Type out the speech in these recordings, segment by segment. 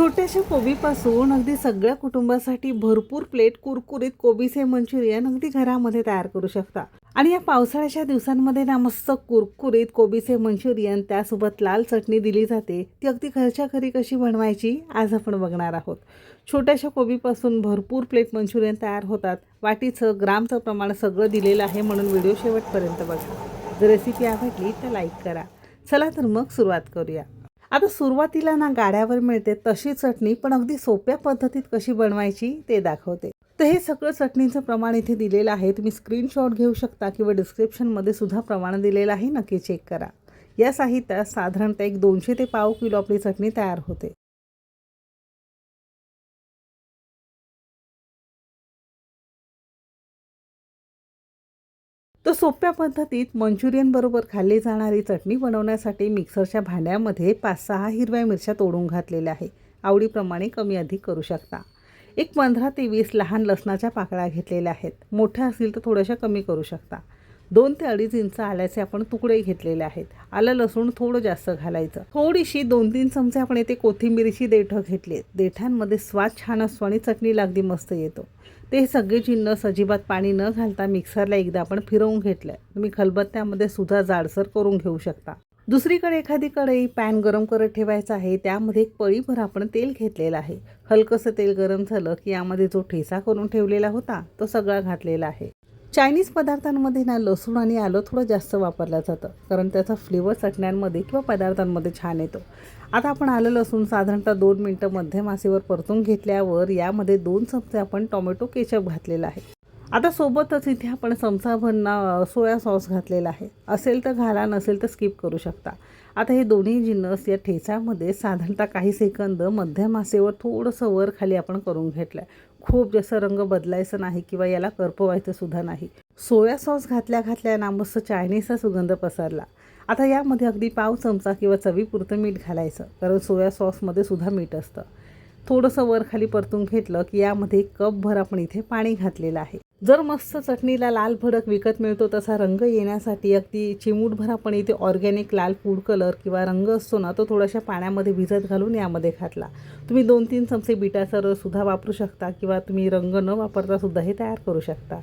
छोट्याशा कोबीपासून अगदी सगळ्या कुटुंबासाठी भरपूर प्लेट कुरकुरीत कोबीचे मंचुरियन अगदी घरामध्ये तयार करू शकता। आणि या पावसाळ्याच्या दिवसांमध्ये ना मस्त कुरकुरीत कोबीचे मंचुरियन त्यासोबत लाल चटणी दिली जाते, ती अगदी घरच्या घरी कशी बनवायची आज आपण बघणार आहोत। छोट्याशा कोबीपासून भरपूर प्लेट मंचुरियन तयार होतात। वाटीचं ग्रामचं प्रमाण सगळं दिलेलं आहे, म्हणून व्हिडिओ शेवटपर्यंत बघा। जर रेसिपी आवडली तर लाईक करा। चला तर मग सुरुवात करूया। आता सुरुवातीला ना गाड्यावर मिळते तशी चटणी पण अगदी सोप्या पद्धतीत कशी बनवायची ते दाखवते। तर हे सगळं चटणीचं प्रमाण इथे दिलेलं आहे, तुम्ही स्क्रीनशॉट घेऊ शकता किंवा डिस्क्रिप्शनमध्ये सुद्धा प्रमाण दिलेलं आहे, नक्की चेक करा। या साहित्यात साधारणतः एक 200 ते पाव किलो आपली चटणी तयार होते। तर सोप्या पद्धतीत मंचुरियन बरोबर खाल्ली जाणारी चटणी बनवण्यासाठी मिक्सरच्या भांड्यामध्ये 5-6 हिरव्या मिरच्या तोडून घातलेल्या आहे। आवडीप्रमाणे कमी अधिक करू शकता। एक 15 ते 20 लहान लसणाच्या पाकळ्या घेतलेल्या आहेत, मोठ्या असतील तर थोड्याशा कमी करू शकता। 2 ते 2.5 इंच आल्याचे आपण तुकडे घेतलेले आहेत। आलं लसूण थोडं जास्त घालायचं। थोडीशी 2-3 चमचे आपण इथे कोथिंबीरची देठं घेतली। देठांमध्ये स्वाद छान असतो आणि चटणीला अगदी मस्त येतो। ते सगळे जिन्नस अजिबात पाणी न घालता मिक्सरला एकदा आपण फिरवून घेतलं। तुम्ही खलबत्त्यामध्ये सुद्धा जाडसर करून घेऊ शकता। दुसरीकडे एखादी कढई पॅन गरम करत ठेवायचा आहे, त्यामध्ये एक पळीभर आपण तेल घेतलेलं आहे। हलकंसं तेल गरम झालं की यामध्ये जो ठेचा करून ठेवलेला होता तो सगळा घातलेला आहे। चायनीज पदार्थांमध्ये ना लसूण आणि आलं थोडं जास्त वापरलं जातं, कारण त्याचा फ्लेवर चटण्यांमध्ये किंवा पदार्थांमध्ये छान येतो। आता आपण आलं लसूण साधारणतः 2 मिनिटं मध्यम आचेवर परतून घेतल्यावर यामध्ये 2 चमचे आपण टोमॅटो केचप घातलेला आहे। आता सोबतच इथे आपण चमचाभर सोया सॉस घातलेला आहे। असेल तर घाला, नसेल तर स्किप करू शकता। आता हे दोन्ही जिन्नस या ठेच्यामध्ये साधारणतः काही सेकंद मध्यम आचेवर थोडंसं वर खाली आपण करून घेतलं। खूप जास्त रंग बदलायचा नाही किंवा याला करपवायचं सुद्धा नाही। सोया सॉस घातल्या ना मस्त चायनीजचा सुगंध पसरला। आता यामध्ये अगदी पाव चमचा किंवा चवीपुरतं मीठ घालायचं, कारण सोया सॉसमध्ये सुद्धा मीठ असतं। थोडंसं वर खाली परतून घेतलं की यामध्ये कपभर आपण इथे पाणी घातलेलं आहे। जर मस्त चटणीला लाल भडक विकत मिळतो तसा रंग येण्यासाठी अगदी चिमूटभर आपण इथे ऑर्गॅनिक लाल फूड कलर किंवा रंग असतो ना, तो थोड्याशा पाण्यामध्ये भिजत घालून यामध्ये घातला। तुम्ही 2-3 चमचे बीटाचा रस सुद्धा वापरू शकता किंवा तुम्ही रंग न वापरता सुद्धा हे तयार करू शकता।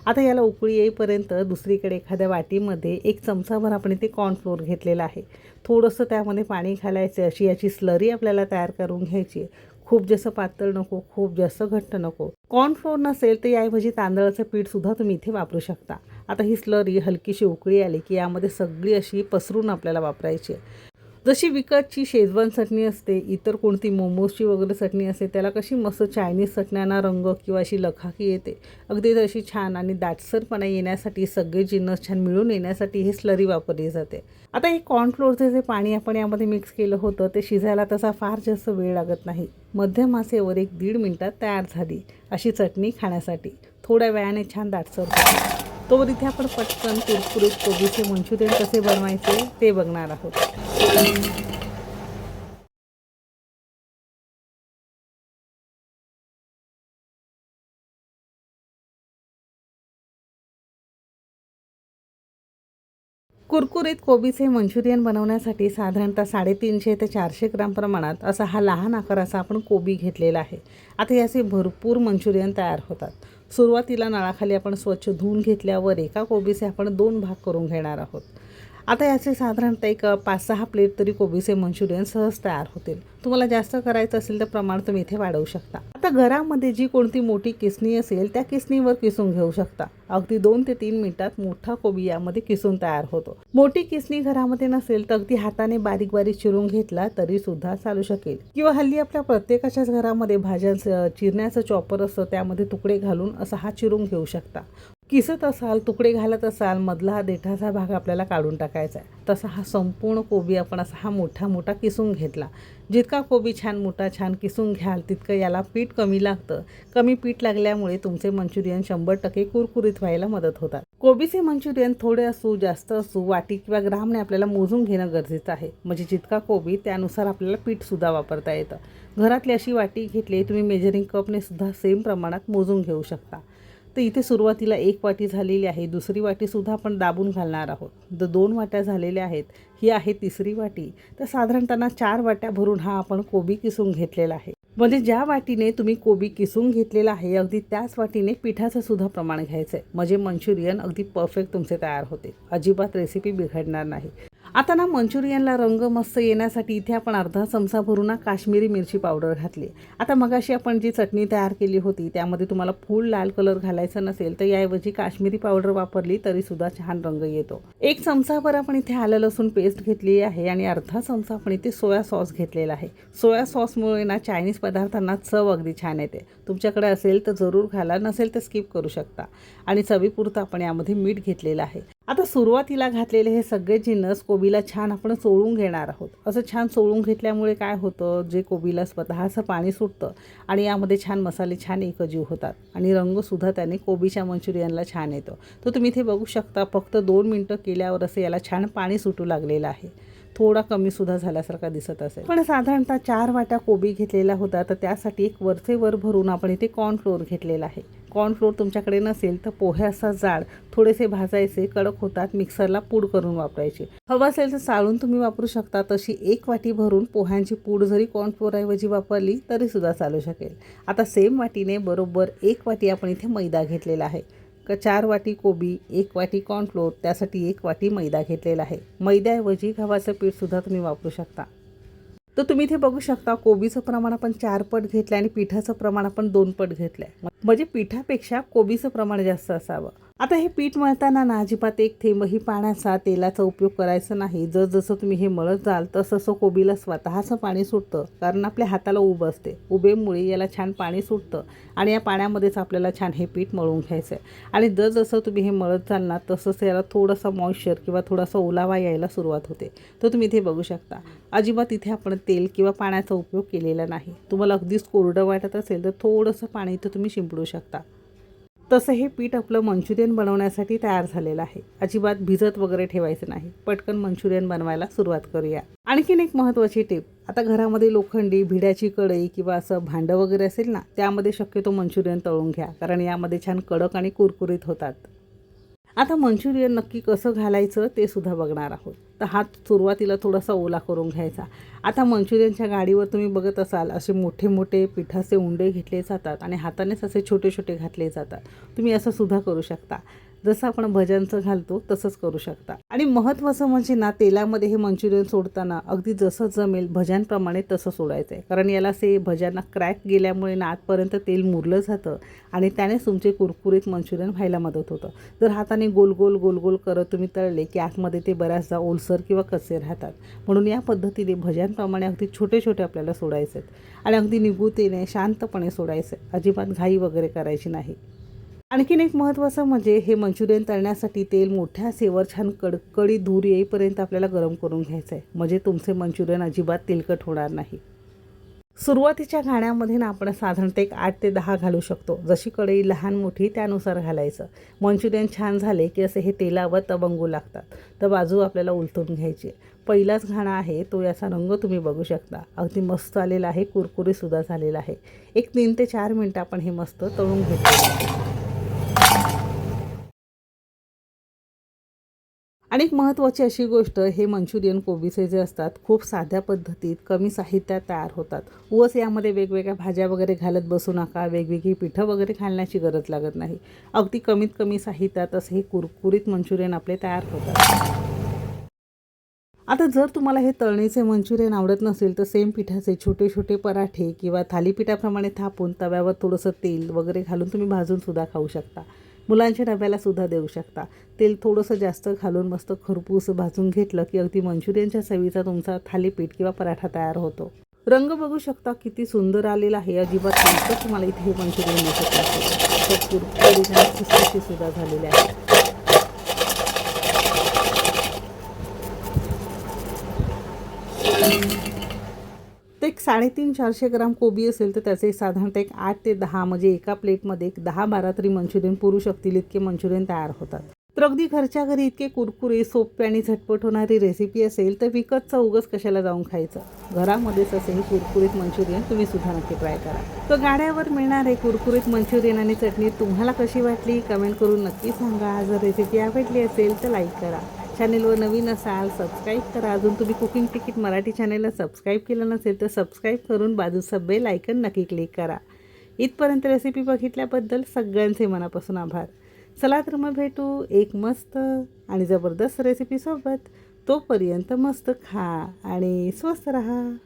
आता याला उकळी येईपर्यंत दुसरीकडे एखाद्या वाटीमध्ये 1 चमचाभर आपण इथे कॉर्नफ्लोअर घेतलेला आहे। थोडंसं त्यामध्ये पाणी घालायचं, अशी याची स्लरी आपल्याला तयार करून घ्यायची। खूप जास्त पातळ नको, खूप जास्त घट्ट नको। कॉर्नफ्लोअर नसेल तर याऐवजी तांदळाचं पीठ सुद्धा तुम्ही इथे वापरू शकता। आता ही स्लरी हलकीशी उकळी आली की यामध्ये सगळी अशी पसरून आपल्याला वापरायची आहे। जशी विकतची शेजवान चटणी असते, इतर कोणती मोमोजची वगैरे चटणी असते, त्याला कशी मस्त चायनीज चटण्यांना रंग किंवा अशी लखाकी येते, अगदी तशी छान आणि दाटसरपणा येण्यासाठी सगळे जिन्नस छान मिळून येण्यासाठी ही स्लरी वापरली जाते। आता हे कॉर्नफ्लोअरचे जे पाणी आपण यामध्ये मिक्स केलं होतं ते शिजायला तसा फार जास्त वेळ लागत नाही। मध्यम आचेवर 1-1.5 मिनिटात तयार झाली अशी चटणी खाण्यासाठी। थोड्या वेळाने छान दाटसर होते। तोवर इथे आपण पटकन कुरकुरीत कोबीचे मंचुरियन कसे बनवायचे ते बघणार आहोत। कुरकुरीत कोबीचे मंचुरियन बनवण्यासाठी साधारणतः 350 ते 400 ग्राम प्रमाणात असा हा लहान आकाराचा आपण कोबी घेतलेला आहे। आता याचे भरपूर मंचुरियन तयार होतात। सुरुवातीला नळाखाली आपण स्वच्छ धुवून घेतल्यावर एका कोबीचे आपण 2 भाग करून घेणार आहोत। आता याचे साधारणतः एक 5-6 प्लेट तरी कोबीचे मंचुरियन सहज तयार होतील। तुम्हाला जास्त करायचं असेल तर प्रमाण तुम्ही इथे वाढवू शकता। आता घरामध्ये जी कोणती मोठी किसणी असेल त्या किसणीवर किसून घेऊ शकता। अगदी 2 ते 3 मिनिटात मोठा कोबी यामध्ये किसून तयार होतो। मोठी किसणी घरामध्ये नसेल तर अगदी हाताने बारीक बारीक चिरून घेतला तरी सुद्धा चालू शकेल, किंवा हल्ली आपल्या प्रत्येकाच्याच घरामध्ये भाज्या चिरण्याचं चॉपर असतं, त्यामध्ये तुकडे घालून असा हा चिरून घेऊ शकता। किसत असाल, तुकडे घालत असाल, मधला हा देठाचा भाग आपल्याला काढून टाकायचा आहे। तसा हा संपूर्ण कोबी आपण असा हा मोठा मोठा किसून घेतला। जितका कोबी छान किसून घ्याल तितकं याला पीठ कमी लागतं। कमी पीठ लागल्यामुळे तुमचे मंचुरियन 100% कुरकुरीत व्हायला मदत होतात। कोबीचे मंचुरियन थोडे असू जास्त असू वाटी किंवा ग्रामने आपल्याला मोजून घेणं गरजेचं आहे, म्हणजे जितका कोबी त्यानुसार आपल्याला पीठ सुद्धा वापरता येतं। घरातली अशी वाटी घेतली, तुम्ही मेजरिंग कपने सुद्धा सेम प्रमाणात मोजून घेऊ शकता। तर इथे सुरुवातीला 1 वाटी झालेली आहे, दुसरी वाटीसुद्धा आपण दाबून घालणार आहोत. तर 2 वाट्या झालेल्या आहेत, ही आहे तिसरी वाटी. तर साधारणतः 4 वाट्या भरून हा आपण कोबी किसून घेतलेला आहे. म्हणजे ज्या वाटीने तुम्ही कोबी किसून घेतलेला आहे अगदी त्याच वाटीने पिठाचं सुद्धा प्रमाण घ्यायचं आहे. म्हणजे मंचुरियन अगदी परफेक्ट तुमचे तयार होते. अजिबात रेसिपी बिघडणार नाही. आता मंचुरियनला रंग मस्त येण्यासाठी इथे आपण अर्धा चमचा भरून काश्मीरी मिरची पावडर घातली. आता मगाशी आपण जी चटणी तयार केली होती त्यामध्ये तुम्हाला फुल लाल कलर घालायचा नसेल तर याऐवजी काश्मीरी पावडर वापरली तरीसुद्धा छान रंग येतो. 1 चमचाभर आपण इथे आलं लसूण पेस्ट घेतली आहे आणि अर्धा चमचा आपण इथे सोया सॉस घेतलेला आहे. सोया सॉसमुळे चायनीज पदार्थांना चव अगदी छान येते. तुमच्याकडे असेल तर जरूर घाला, नसेल तर स्किप करू शकता. आणि चवीपुरतं आपण यामध्ये मीठ घेतलेलं आहे. आता सुरुवातीला घातलेले हे सगळे जिन्नस कोबीला छान आपण चोळून घेणार आहोत. असं छान चोळून घेतल्यामुळे काय होतं, जे कोबीला स्वतःचं पाणी सुटतं आणि यामध्ये छान मसाले छान एकजीव होतात आणि रंगसुद्धा त्याने कोबीच्या मंचुरियनला छान येतो. तर तुम्ही इथे बघू शकता फक्त 2 मिनटं केल्यावर असं याला छान पाणी सुटू लागलेलं आहे. थोडा कमीसुद्धा झाल्यासारखा दिसत असेल. पण साधारणतः 4 वाट्या कोबी घेतलेला होता, तर त्यासाठी एक वरचे वर भरून आपण इथे कॉर्नफ्लोअर घेतलेला आहे. कॉर्नफ्लोअर तुमच्याकडे नसेल तर पोहे असा जाड थोडेसे भाजायचे, कडक होतात, मिक्सरला पूड करून वापरायची. हवं असेल तर चाळून तुम्ही वापरू शकता. तशी 1 वाटी भरून पोह्यांची पूड जरी कॉर्नफ्लोअरऐवजी वापरली तरीसुद्धा चालू शकेल. आता सेम वाटीने बरोबर 1 वाटी आपण इथे मैदा घेतलेला आहे. 4 वाटी कोबी, 1 वाटी कॉर्नफ्लोअर, त्यासाठी 1 वाटी मैदा घेतलेला आहे. मैद्याऐवजी गव्हाचं पीठसुद्धा तुम्ही वापरू शकता. तर तुम्ही इथे बघू शकता कोबीचं प्रमाण आपण 4 पट घेतलं आणि पिठाचं प्रमाण आपण 2 पट घेतलं आहे. म्हणजे पिठापेक्षा कोबीचं प्रमाण जास्त असावं. आता हे पीठ मळताना अजिबात एक थेंबही पाण्याचा तेलाचा उपयोग करायचा नाही. जसं तुम्ही हे मळत जाल तसं कोबीला स्वतःचं पाणी सुटतं, कारण आपल्या हाताला उब असते. उबेमुळे याला छान पाणी सुटतं आणि या पाण्यामध्येच आपल्याला छान हे पीठ मळून घ्यायचं आहे. आणि जसं तुम्ही हे मळत जाल ना तसंच याला थोडंसं मॉइश्चर किंवा थोडासा ओलावा यायला सुरुवात होते. तर तुम्ही इथे बघू शकता अजिबात इथे आपण तेल किंवा पाण्याचा उपयोग केलेला नाही. तुम्हाला अगदीच कोरडं वाटत असेल तर थोडंसं पाणी इथं तुम्ही शिंपडू शकता. तसं हे पीठ आपलं मंचुरियन बनवण्यासाठी तयार झालेलं आहे. अजिबात भिजत वगैरे ठेवायचं नाही. पटकन मंचुरियन बनवायला सुरुवात करूया. आणखीन एक महत्त्वाची टिप, आता घरामध्ये लोखंडी भिड्याची कढई किंवा असं भांडं वगैरे असेल ना त्यामध्ये शक्यतो मंचुरियन तळून घ्या, कारण यामध्ये छान कडक आणि कुरकुरीत होतात. आता मंचुरियन नक्की कसं घालायचं ते सुद्धा बघणार आहोत. तर हात सुरुवातीला थोडासा ओला करून घ्यायचा. आता मंचुरियनच्या गाडीवर तुम्ही बघत असाल असे मोठे मोठे पिठाचे उंडे घेतले जातात आणि हातानेच असे छोटे छोटे घातले जातात. तुम्ही असं सुद्धा करू शकता. जसं आपण भज्यांचं घालतो तसंच करू शकता. आणि महत्त्वाचं म्हणजे तेलामध्ये हे मंचुरियन सोडताना अगदी जसं जमेल भज्यांप्रमाणे तसं सोडायचं आहे, कारण याला भज्यांना क्रॅक गेल्यामुळे आतपर्यंत तेल मुरलं जातं आणि त्यानेच तुमचे कुरकुरीत मंचुरियन व्हायला मदत होतं. जर हाताने गोल गोल गोल गोल करत तुम्ही तळले की आतमध्ये ते बऱ्याचदा ओलसर किंवा कच्चे राहतात. म्हणून या पद्धतीने भज्यांप्रमाणे अगदी छोटे छोटे आपल्याला सोडायचे आहेत आणि अगदी निगुतीने शांतपणे सोडायचे. अजिबात घाई वगैरे करायची नाही. आणखीन एक महत्त्वाचं म्हणजे हे मंचुरियन तळण्यासाठी तेल मोठ्या आचेवर छान कडकडीत धूर येईपर्यंत आपल्याला गरम करून घ्यायचं आहे. म्हणजे तुमचे मंचुरियन अजिबात तेलकट होणार नाही. सुरुवातीच्या घाण्यामध्ये आपण साधारणतः 8 ते 10 घालू शकतो. जशी कढई लहान मोठी त्यानुसार घालायचं. मंचुरियन छान झाले की असे हे तेलावर तबंगू लागतात, तर बाजू आपल्याला उलटून घ्यायची. पहिलाच घाणा आहे तो, याचा रंग तुम्ही बघू शकता अगदी मस्त आलेला आहे, कुरकुरीसुद्धा झालेला आहे. एक 3 ते 4 मिनटं आपण हे मस्त तळून घेतलेलं आहे. आणि एक महत्त्वाची अशी गोष्ट, हे मंचुरियन कोबीचे जे असतात खूप साध्या पद्धतीत कमी साहित्यात तयार होतात. उगाच यामध्ये वेगवेगळ्या भाज्या वगैरे घालत बसू नका, वेगवेगळी पिठं वगैरे घालण्याची गरज लागत नाही. अगदी कमीत कमी साहित्यात असे हे कुरकुरीत मंचुरियन आपले तयार होतात. आता जर तुम्हाला हे तळणीचे मंचुरियन आवडत नसेल तर सेम पिठाचे छोटे छोटे पराठे किंवा थालीपीठाप्रमाणे थापून तव्यावर थोडंसं तेल वगैरे घालून तुम्ही भाजूनसुद्धा खाऊ शकता. मुलांच्या डब्यालासुद्धा देऊ शकता. तेल थोडंसं जास्त घालून मस्त खरपूस भाजून घेतलं की अगदी मंचुरियनच्या चवीचा तुमचा थालीपीठ किंवा पराठा तयार होतो. रंग बघू शकता किती सुंदर आलेला आहे. अजिबात तेलकट तुम्हाला इथे हे मंचुरियन दिसत नसेल. कुरकुरीत आणि खुसखुशीतसुद्धा झालेले आहे. तर एक 350-400 ग्राम कोबी असेल तर त्याचे साधारणतः एक 8 ते 10 म्हणजे एका प्लेटमध्ये एक 10-12 तरी मंचुरियन पुरू शकतील इतके मंचुरियन तयार होतात. तर अगदी घरच्या घरी इतके कुरकुरे सोपे आणि झटपट होणारी रेसिपी असेल तर विकतचं उगाच कशाला जाऊन खायचं. घरामध्येच असे हे कुरकुरीत मंचुरियन तुम्ही सुद्धा नक्की ट्राय करा. तर गाड्यावर मिळणारे कुरकुरीत मंचुरियन आणि चटणी तुम्हाला कशी वाटली कमेंट करून नक्की सांगा. जर रेसिपी आवडली असेल तर लाईक करा. चॅनेलवर नवीन असाल सबस्क्राईब करा. अजून तुम्ही कुकिंग तिकीट मराठी चॅनेलला सबस्क्राईब केलं नसेल तर सबस्क्राईब करून बाजूचं बेल आयकन नक्की क्लिक करा. इथपर्यंत रेसिपी बघितल्याबद्दल सगळ्यांचे मनापासून आभार. चला तर मग भेटू एक मस्त आणि जबरदस्त रेसिपीसोबत. तोपर्यंत मस्त खा आणि स्वस्त रहा.